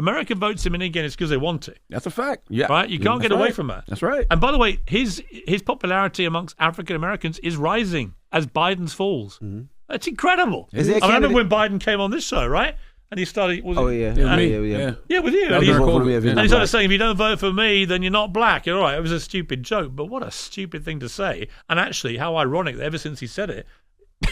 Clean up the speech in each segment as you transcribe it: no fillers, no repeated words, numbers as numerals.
America votes him in again, it's because they want to. That's a fact. Yeah. Right? You can't get away from that. That's right. And by the way, his popularity amongst African Americans is rising as Biden's falls. Mm-hmm. That's incredible. Is he a I remember candidate? when Biden came on this show, right? And he started. Oh, yeah. Yeah, And, me. yeah. yeah, with you. That And was he, during vote for me COVID. if you're and not he started black. saying, if you don't vote for me, then you're not black. You're all right. It was a stupid joke, but what a stupid thing to say. And actually, how ironic that ever since he said it,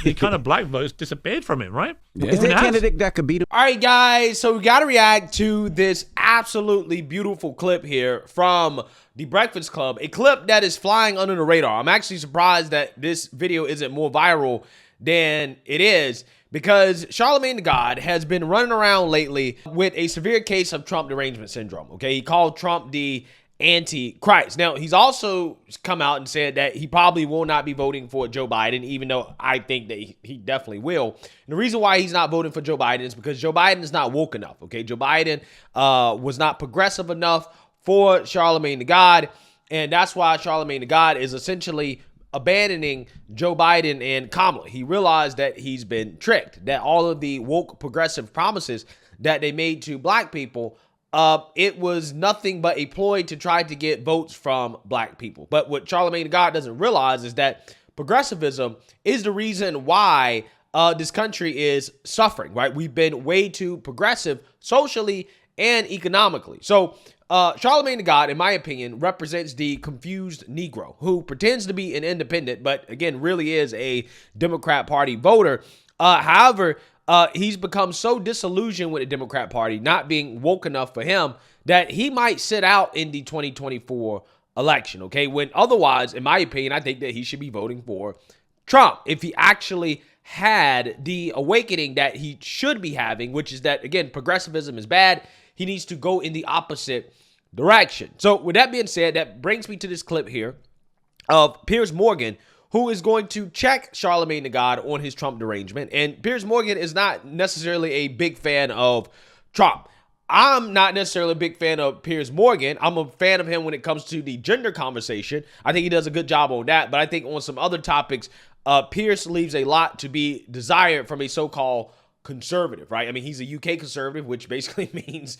the kind of black votes disappeared from him, right? Yeah. Is there It a has. candidate that could beat him? All right, guys, so we got to react to this absolutely beautiful clip here from The Breakfast Club, a clip that is flying under the radar. I'm actually surprised that this video isn't more viral than it is, because Charlamagne the God has been running around lately with a severe case of Trump derangement syndrome, okay? He called Trump the Antichrist. Now, he's also come out and said that he probably will not be voting for Joe Biden, even though I think that he definitely will. And the reason why he's not voting for Joe Biden is because Joe Biden is not woke enough, okay? Joe Biden was not progressive enough for Charlamagne the God, and that's why Charlamagne the God is essentially abandoning Joe Biden and Kamala. He realized that he's been tricked, that all of the woke progressive promises that they made to black people, it was nothing but a ploy to try to get votes from black people. But what Charlamagne the God doesn't realize is that progressivism is the reason why this country is suffering, right? We've been way too progressive socially and economically. So Charlamagne the God, in my opinion, represents the confused Negro who pretends to be an independent, but again, really is a Democrat Party voter. However, he's become so disillusioned with the Democrat Party not being woke enough for him that he might sit out in the 2024 election, okay? When otherwise, in my opinion, I think that he should be voting for Trump if he actually had the awakening that he should be having, which is that, again, progressivism is bad. He needs to go in the opposite direction. So with that being said, that brings me to this clip here of Piers Morgan, who is going to check Charlamagne the God on his Trump derangement. And Piers Morgan is not necessarily a big fan of Trump. I'm not necessarily a big fan of Piers Morgan. I'm a fan of him when it comes to the gender conversation. I think he does a good job on that. But I think on some other topics, Piers leaves a lot to be desired from a so-called conservative, right? I mean, he's a UK conservative, which basically means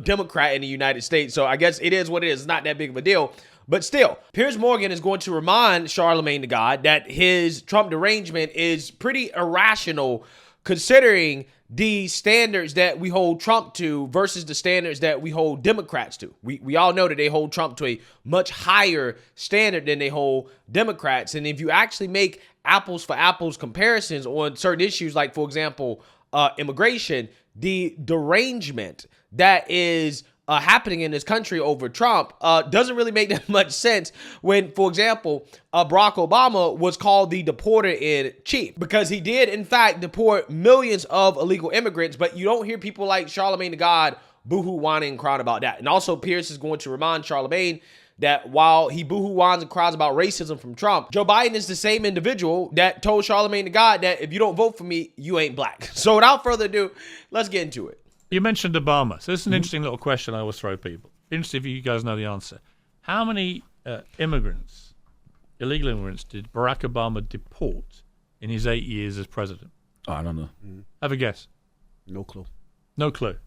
Democrat in the United States. So I guess it is what it is. It's not that big of a deal. But still, Piers Morgan is going to remind Charlamagne the God that his Trump derangement is pretty irrational considering the standards that we hold Trump to versus the standards that we hold Democrats to. We all know that they hold Trump to a much higher standard than they hold Democrats. And if you actually make apples for apples comparisons on certain issues, like, for example, immigration, the derangement that is happening in this country over Trump doesn't really make that much sense when, for example, Barack Obama was called the deporter in chief because he did, in fact, deport millions of illegal immigrants, but you don't hear people like Charlamagne the God boohoo, whining, and crying about that. And also, Piers is going to remind Charlamagne that while he boohoo, whines, and cries about racism from Trump, Joe Biden is the same individual that told Charlamagne the God that if you don't vote for me, you ain't black. So without further ado, let's get into it. You mentioned Obama. So this is an interesting little question I always throw people. Interesting if you guys know the answer. How many immigrants, illegal immigrants, did Barack Obama deport in his 8 years as president? Oh, I don't know. Have a guess. No clue. No clue.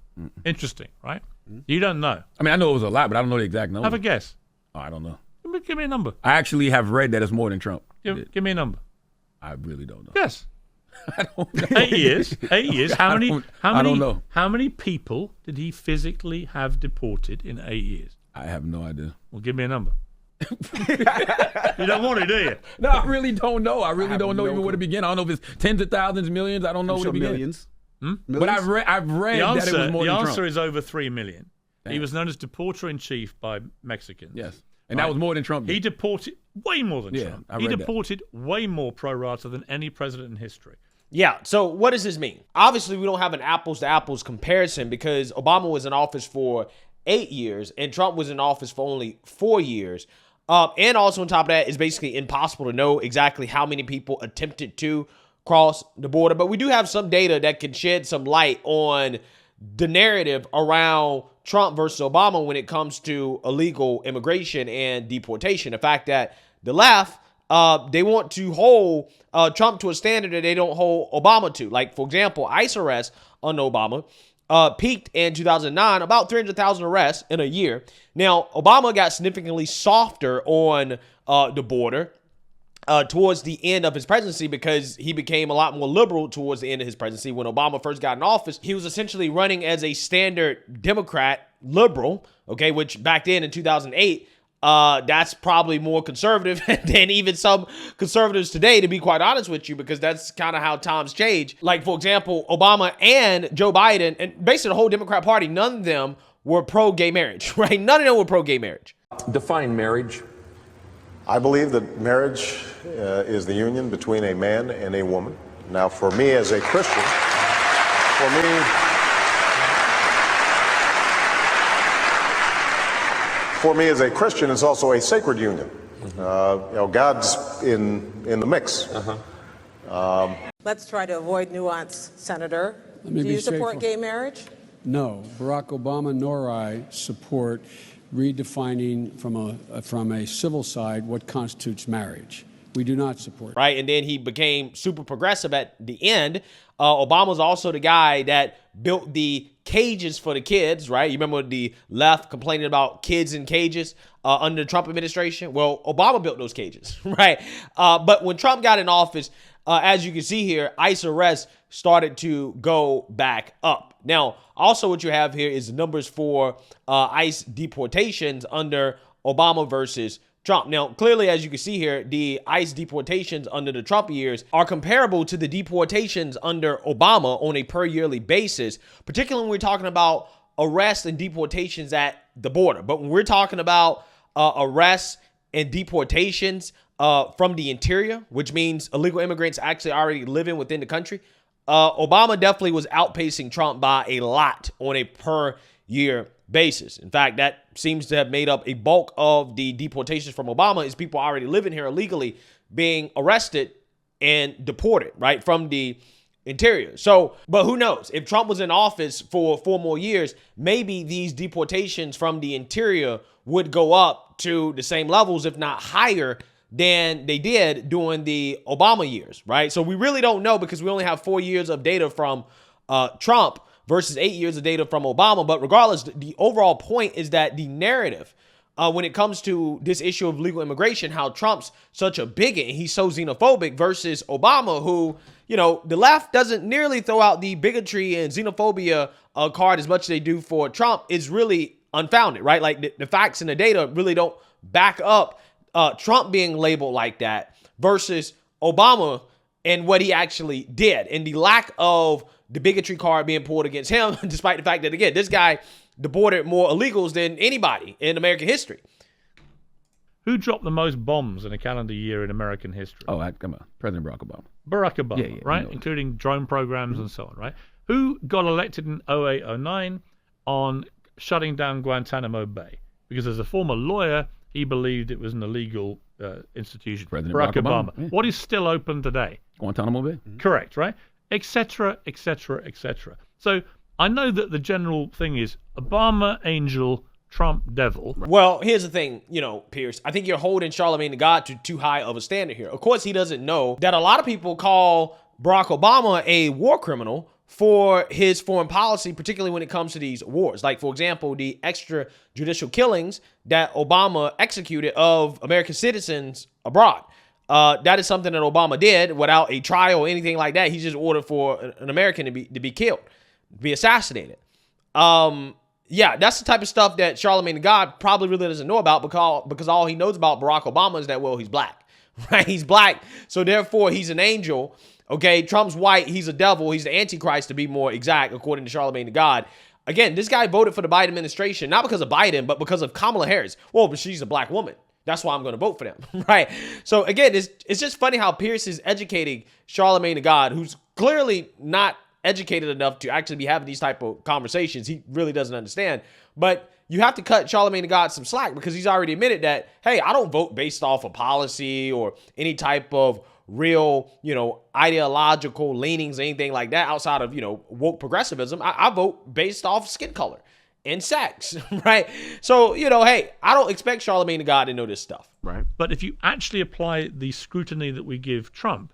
Interesting, right? You don't know. I mean, I know it was a lot, but I don't know the exact number. Have a guess. Oh, I don't know. Give me a number. I actually have read that it's more than Trump. Give me a number. I really don't know. Yes. I don't know. 8 years. 8 years. How many? I don't know. How many people did he physically have deported in 8 years? I have no idea. Well, give me a number. You don't want it, do you? No, I really don't know. I really don't know even where to begin. I don't know if it's tens of thousands, millions. I don't know where to begin. Millions. But I've read that it was more than Trump. The answer is over 3 million. Damn. He was known as deporter-in-chief by Mexicans. Yes. And that was more than Trump did. He deported way more than Trump. I He read deported way more pro rata than any president in history. Yeah, so what does this mean? Obviously, we don't have an apples-to-apples comparison because Obama was in office for 8 years and Trump was in office for only 4 years. And also on top of that, it's basically impossible to know exactly how many people attempted to cross the border. But we do have some data that can shed some light on the narrative around Trump versus Obama when it comes to illegal immigration and deportation. The fact that the left, they want to hold Trump to a standard that they don't hold Obama to. Like, for example, ICE arrests under Obama peaked in 2009, about 300,000 arrests in a year. Now, Obama got significantly softer on the border towards the end of his presidency because he became a lot more liberal towards the end of his presidency. When Obama first got in office, he was essentially running as a standard Democrat liberal, okay, which back then in 2008, that's probably more conservative than even some conservatives today, to be quite honest with you, because that's kind of how times change. Like, for example, Obama and Joe Biden, and basically the whole Democrat Party, none of them were pro-gay marriage, right? None of them were pro-gay marriage. Define marriage. I believe that marriage is the union between a man and a woman. Now, for me as a Christian, it's also a sacred union. God's in the mix. Let's try to avoid nuance, Senator. Do you support gay marriage? No, Barack Obama nor I support redefining from a civil side what constitutes marriage. We do not support. Right, and then he became super progressive at the end. Obama's also the guy that built the cages for the kids, right? You remember the left complaining about kids in cages under the Trump administration? Well, Obama built those cages, right? But when Trump got in office, as you can see here, ICE arrests started to go back up. Now, also what you have here is the numbers for ICE deportations under Obama versus Trump. Now, clearly, as you can see here, the ICE deportations under the Trump years are comparable to the deportations under Obama on a per yearly basis, particularly when we're talking about arrests and deportations at the border. But when we're talking about arrests and deportations from the interior, which means illegal immigrants actually already living within the country, Obama definitely was outpacing Trump by a lot on a per year basis. In fact, that seems to have made up a bulk of the deportations from Obama is people already living here illegally being arrested and deported, right, from the interior. So, but who knows? If Trump was in office for 4 more years, maybe these deportations from the interior would go up to the same levels, if not higher, than they did during the Obama years, right? So we really don't know because we only have 4 years of data from Trump versus 8 years of data from Obama. But regardless, the overall point is that the narrative when it comes to this issue of legal immigration, how Trump's such a bigot and he's so xenophobic versus Obama, who, you know, the left doesn't nearly throw out the bigotry and xenophobia card as much as they do for Trump, is really unfounded, right? Like the facts and the data really don't back up Trump being labeled like that versus Obama and what he actually did, and the lack of the bigotry card being pulled against him, despite the fact that, again, this guy deported more illegals than anybody in American history. Who dropped the most bombs in a calendar year in American history? Oh, come on. President Barack Obama. Barack Obama, Yeah, right? Including drone programs and so on, right? Who got elected in 08-09 on shutting down Guantanamo Bay? Because as a former lawyer, he believed it was an illegal institution. President Barack Obama. Obama. Yeah. What is still open today? Guantanamo Bay. Correct, right? Etc., etc., etc. So I know that the general thing is Obama angel, Trump devil. Well, here's the thing, you know, Piers. I think you're holding Charlamagne the God to too high of a standard here. Of course, he doesn't know that a lot of people call Barack Obama a war criminal for his foreign policy, particularly when it comes to these wars. Like, for example, the extrajudicial killings that Obama executed of American citizens abroad. That is something that Obama did without a trial or anything like that. He just ordered for an American to be killed, to be assassinated. Yeah, that's the type of stuff that Charlamagne the God probably really doesn't know about because all he knows about Barack Obama is that, well, he's black, right? He's black, so therefore he's an angel. Okay, Trump's white, he's a devil, he's the Antichrist to be more exact, according to Charlamagne the God. Again, this guy voted for the Biden administration, not because of Biden, but because of Kamala Harris. Well, but she's a black woman. That's why I'm going to vote for them, right? So again, it's just funny how Piers is educating Charlamagne the God, who's clearly not educated enough to actually be having these type of conversations. He really doesn't understand. But you have to cut Charlamagne the God some slack because he's already admitted that, hey, I don't vote based off of policy or any type of real, you know, ideological leanings, anything like that outside of, you know, woke progressivism. I vote based off skin color and sex, right? So, you know, hey, I don't expect Charlamagne the God to know this stuff. Right. But if you actually apply the scrutiny that we give Trump,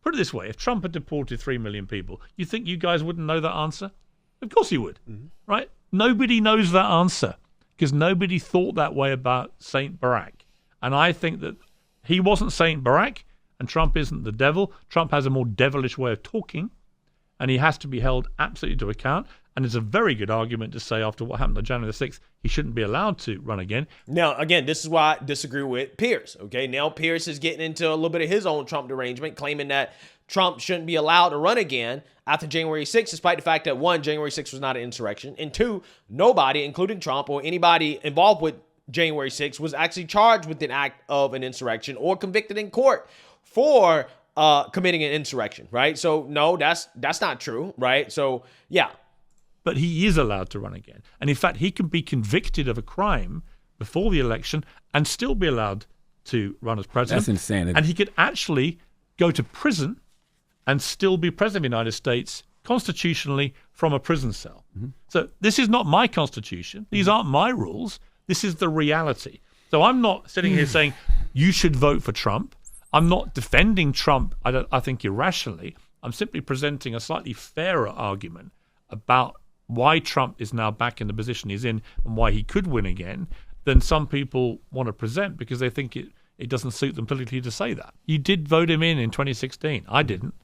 put it this way, if Trump had deported 3 million people, you think you guys wouldn't know that answer? Of course he would, right? Nobody knows that answer because nobody thought that way about Saint Barack. And I think that he wasn't Saint Barack and Trump isn't the devil. Trump has a more devilish way of talking and he has to be held absolutely to account. And it's a very good argument to say after what happened on January the 6th, he shouldn't be allowed to run again. Now, again, this is why I disagree with Piers, okay? Now Piers is getting into a little bit of his own Trump derangement, claiming that Trump shouldn't be allowed to run again after January 6th, despite the fact that, one, January 6th was not an insurrection, and two, nobody, including Trump or anybody involved with January 6th, was actually charged with an act of an insurrection or convicted in court for committing an insurrection, right? So, no, that's not true, right? So, yeah. But he is allowed to run again. And in fact, he can be convicted of a crime before the election and still be allowed to run as president. That's insanity. And he could actually go to prison and still be president of the United States constitutionally from a prison cell. So this is not my constitution. These aren't my rules. This is the reality. So I'm not sitting here saying you should vote for Trump. I'm not defending Trump, I think, irrationally. I'm simply presenting a slightly fairer argument about why Trump is now back in the position he's in and why he could win again than some people want to present because they think it doesn't suit them politically to say that. You did vote him in 2016. I didn't,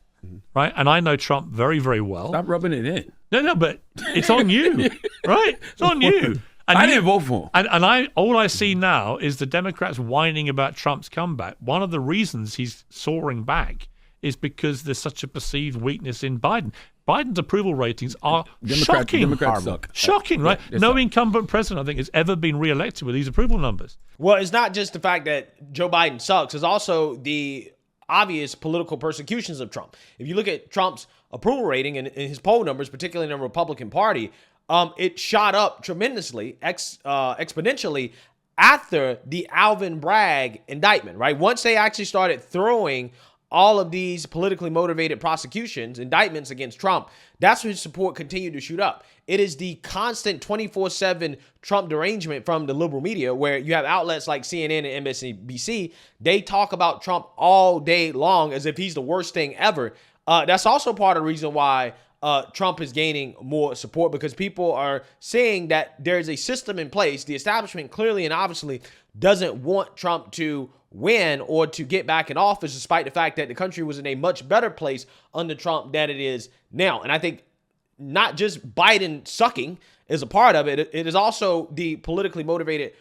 right? And I know Trump very, very well. Stop rubbing it in. No, but it's on you, right? It's on you. And I didn't vote for him. And all I see now is the Democrats whining about Trump's comeback. One of the reasons he's soaring back is because there's such a perceived weakness in Biden. Biden's approval ratings are shocking. Democrats suck. Shocking, right? Yeah, no incumbent president, I think, has ever been reelected with these approval numbers. Well, it's not just the fact that Joe Biden sucks. It's also the obvious political persecutions of Trump. If you look at Trump's approval rating and his poll numbers, particularly in the Republican Party, it shot up tremendously, exponentially after the Alvin Bragg indictment, right? Once they actually started throwing all of these politically motivated prosecutions, indictments against Trump, that's when his support continued to shoot up. It is the constant 24/7 Trump derangement from the liberal media where you have outlets like CNN and MSNBC. They talk about Trump all day long as if he's the worst thing ever. That's also part of the reason why Trump is gaining more support because people are saying that there's a system in place. The establishment clearly and obviously doesn't want Trump to win or to get back in office, despite the fact that the country was in a much better place under Trump than it is now. And I think not just Biden sucking is a part of it. It is also the politically motivated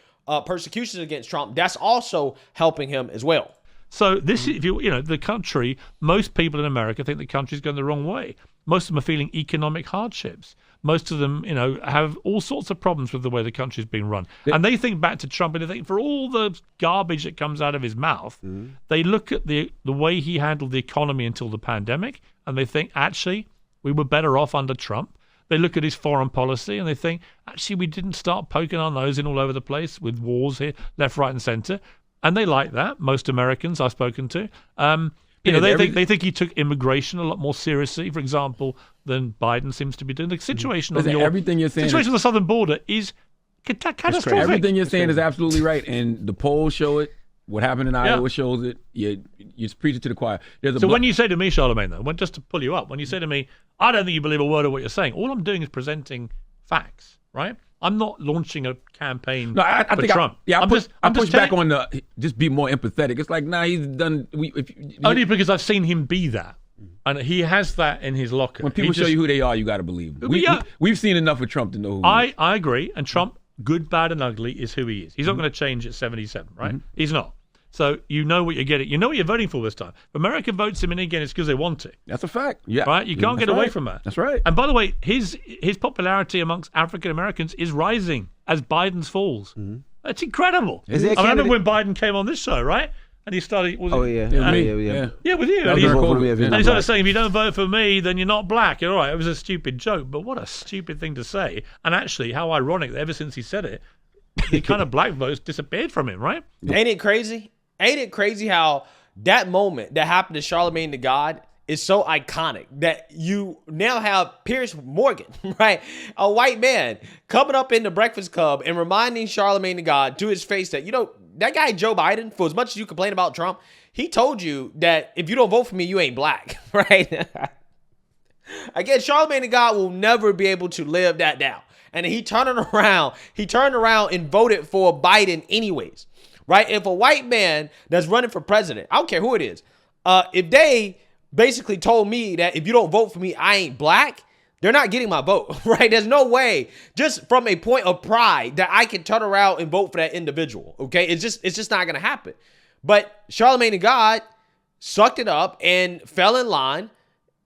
persecutions against Trump. That's also helping him as well. So this, if the country, most people in America think the country's going the wrong way. Most of them are feeling economic hardships. Most of them, have all sorts of problems with the way the country's been run. And they think back to Trump and they think for all the garbage that comes out of his mouth, they look at the way he handled the economy until the pandemic and they think, actually, we were better off under Trump. They look at his foreign policy and they think, actually, we didn't start poking our nose in all over the place with wars here, left, right, and center. And they like that. Most Americans I've spoken to. They think he took immigration a lot more seriously, for example, than Biden seems to be doing. The situation on everything you're saying situation on the southern border is catastrophic. Everything you're saying is absolutely right, and the polls show it. What happened in Iowa shows it. You're preaching to the choir. When you say to me, Charlamagne, though, just to pull you up, when you say to me, I don't think you believe a word of what you're saying, all I'm doing is presenting facts, right? I'm not launching a campaign for Trump. I push back on the just be more empathetic. It's like, he's done. Only because I've seen him be that. And he has that in his locker. When people show you who they are, you got to believe them. We've seen enough of Trump to know who he is. I agree. And Trump, good, bad, and ugly, is who he is. He's not going to change at 77, right? He's not. So you know what you're getting. You know what you're voting for this time. If America votes him in again, it's because they want to. That's a fact. Yeah. Right? You can't get away from that. That's right. And by the way, his popularity amongst African Americans is rising as Biden's falls. That's incredible. I remember when Biden came on this show, right? And he started. Yeah, with you. And he started saying, if you don't vote for me, then you're not black. You're all right. It was a stupid joke, but what a stupid thing to say. And actually, how ironic that ever since he said it, the kind of black votes disappeared from him, right? Ain't it crazy? Ain't it crazy how that moment that happened to Charlamagne the God is so iconic that you now have Piers Morgan, right? A white man coming up in the Breakfast Club and reminding Charlamagne the God to his face that, that guy Joe Biden, for as much as you complain about Trump, he told you that if you don't vote for me, you ain't black, right? Again, Charlamagne the God will never be able to live that down. And he turned around and voted for Biden anyways, right? If a white man that's running for president, I don't care who it is, if they basically told me that if you don't vote for me, I ain't black, they're not getting my vote, right? There's no way, just from a point of pride, that I can turn around and vote for that individual, okay? It's just not going to happen. But Charlamagne the God sucked it up and fell in line,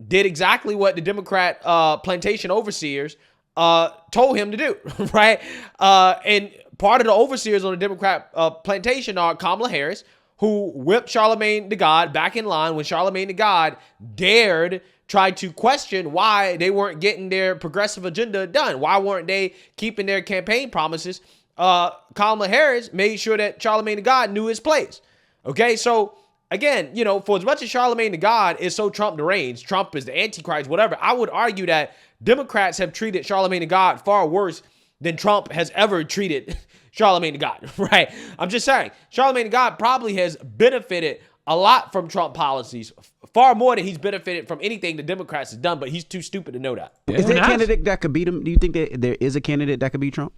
did exactly what the Democrat plantation overseers told him to do, right? And part of the overseers on the Democrat plantation are Kamala Harris, who whipped Charlamagne the God back in line when Charlamagne the God dared try to question why they weren't getting their progressive agenda done. Why weren't they keeping their campaign promises? Kamala Harris made sure that Charlamagne the God knew his place. Okay, so again, you know, for as much as Charlamagne the God is so Trump deranged, Trump is the Antichrist, whatever, I would argue that Democrats have treated Charlamagne the God far worse than Trump has ever treated Charlamagne the God, right? I'm just saying, Charlamagne the God probably has benefited a lot from Trump policies, far more than he's benefited from anything the Democrats have done, but he's too stupid to know that. Is there a candidate that could beat him? Do you think that there is a candidate that could beat Trump?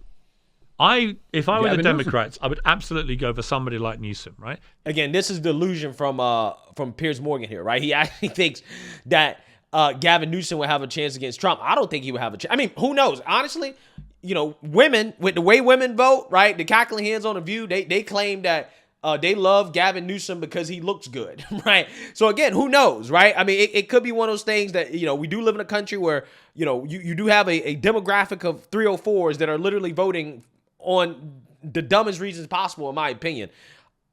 If I were the Democrats, I would absolutely go for somebody like Newsom, right? Again, this is delusion from Piers Morgan here, right? He actually thinks that Gavin Newsom would have a chance against Trump. I don't think he would have a chance. I mean, who knows? Honestly, you know, women, with the way women vote, right? The cackling hands on the View, they claim that they love Gavin Newsom because he looks good, right? So again, who knows, right? I mean, it could be one of those things that, you know, we do live in a country where, you know, you do have a demographic of 304s that are literally voting on the dumbest reasons possible, in my opinion.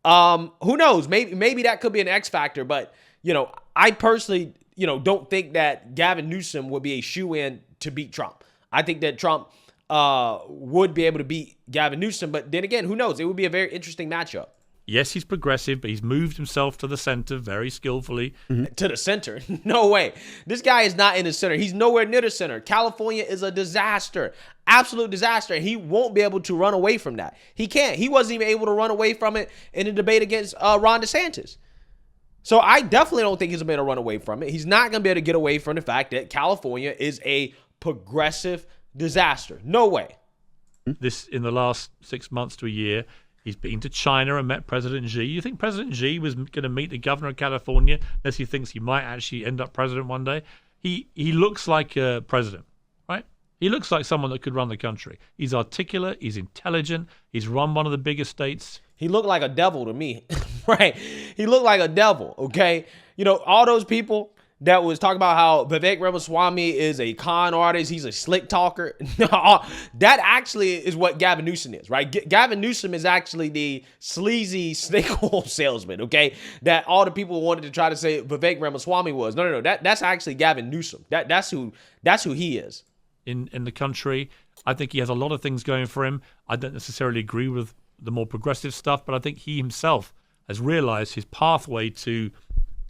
Who knows? Maybe that could be an X factor, but, you know, I personally, you know, don't think that Gavin Newsom would be a shoo-in to beat Trump. I think that Trump would be able to beat Gavin Newsom, but then again, who knows? It would be a very interesting matchup. Yes, he's progressive, but he's moved himself to the center very skillfully. To the center? No way. This guy is not in the center. He's nowhere near the center. California is a disaster. Absolute disaster. He won't be able to run away from that. He can't. He wasn't even able to run away from it in the debate against Ron DeSantis. So I definitely don't think he's going to be able to run away from it. He's not going to be able to get away from the fact that California is a progressive disaster. No way. This, in the last 6 months to a year, he's been to China and met President Xi. You think President Xi was going to meet the governor of California unless he thinks he might actually end up president one day? He looks like a president, right? He looks like someone that could run the country. He's articulate. He's intelligent. He's run one of the biggest states. He looked like a devil to me, right? He looked like a devil, okay? You know, all those people that was talking about how Vivek Ramaswamy is a con artist, he's a slick talker. That actually is what Gavin Newsom is, right? Gavin Newsom is actually the sleazy snake oil salesman, okay? That all the people wanted to try to say Vivek Ramaswamy was. No. That's actually Gavin Newsom. That's who he is. In the country, I think he has a lot of things going for him. I don't necessarily agree with the more progressive stuff, but I think he himself has realized his pathway to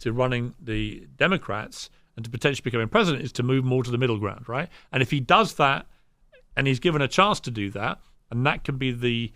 running the Democrats and to potentially becoming president is to move more to the middle ground, right? And if he does that, and he's given a chance to do that, and that can be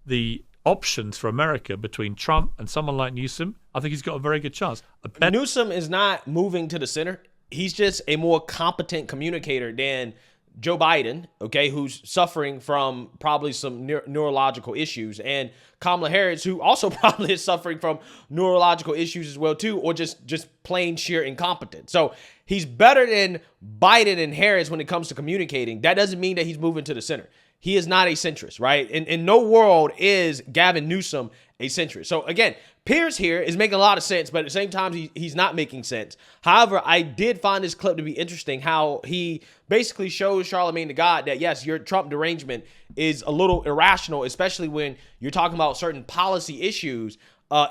the options for America between Trump and someone like Newsom, I think he's got a very good chance. Newsom is not moving to the center. He's just a more competent communicator than Joe Biden, okay, who's suffering from probably some neurological issues, and Kamala Harris, who also probably is suffering from neurological issues as well too, or just plain sheer incompetence. So he's better than Biden and Harris when it comes to communicating. That doesn't mean that he's moving to the center. He is not a centrist, right? In no world is Gavin Newsom a centrist. So again, Piers here is making a lot of sense, but at the same time, he's not making sense. However, I did find this clip to be interesting, how he basically shows Charlamagne the God that, yes, your Trump derangement is a little irrational, especially when you're talking about certain policy issues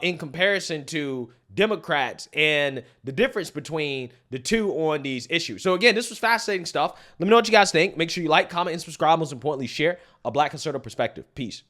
in comparison to Democrats and the difference between the two on these issues. So again, this was fascinating stuff. Let me know what you guys think. Make sure you like, comment, and subscribe. Most importantly, share a Black conservative perspective. Peace.